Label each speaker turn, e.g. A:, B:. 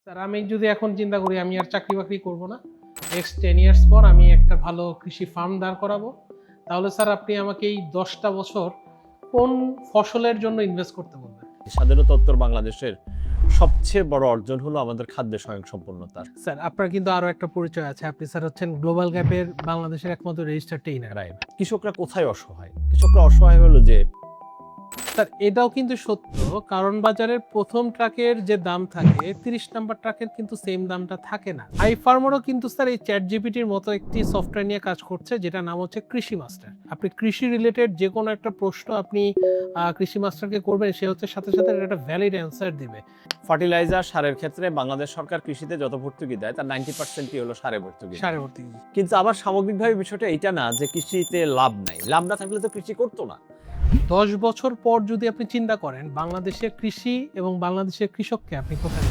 A: Sir আমি যদি এখন চিন্তা করি আমি আর চাকরি বাকরি করবো না, নেক্সট 10 ইয়ার্স পর আমি একটা ভালো কৃষি ফার্ম দাঁড় করাবো, তাহলে স্যার আপনি আমাকে এই 10টা বছর কোন ফসলের জন্য ইনভেস্ট করতে বলবেন?
B: স্বাধীনতোত্তর বাংলাদেশের সবচেয়ে বড় অর্জন হলো আমাদের খাদ্য স্বয়ংসম্পূর্ণতা।
A: স্যার আপনার কিন্তু আরো একটা পরিচয় আছে, আপনি স্যার হচ্ছেন গ্লোবাল গ্যাপের বাংলাদেশের একমাত্র রেজিস্টার্ড ট্রেইনার।
B: রাইট। কৃষকরা কোথায় অসহায়? কৃষকরা অসহায় হলো যে
A: স্যার এটাও কিন্তু সত্য, কারণ বাজারের প্রথম ট্রাকের যে দাম থাকে 30 নাম্বার ট্রাকের কিন্তু সেম দামটা থাকে না। আই ফার্মারও কিন্তু স্যার এই চ্যাট জিপিটির মতো একটি সফটওয়্যার নিয়ে কাজ করছে, যেটা নাম হচ্ছে কৃষি মাস্টার। আপনি কৃষি রিলেটেড যে কোনো একটা প্রশ্ন আপনি কৃষি মাস্টারকে করবেন, সে হচ্ছে সাথে সাথে একটা ভ্যালিড অ্যান্সার দিবে।
B: ফার্টিলাইজার সারের ক্ষেত্রে বাংলাদেশ সরকার কৃষিতে যত ভর্তুকি দেয় তার 90%ই হলো সারে ভর্তুকি।
A: সারে ভর্তি।
B: কিন্তু আবার সামগ্রিকভাবে বিষয়টা এটা না যে কৃষিতে লাভ নাই, লাভ না থাকলে তো কৃষি করতো না।
A: 10 বছর পর যদি আপনি চিন্তা করেন বাংলাদেশের কৃষি এবং বাংলাদেশের কৃষককে আপনি কোথায়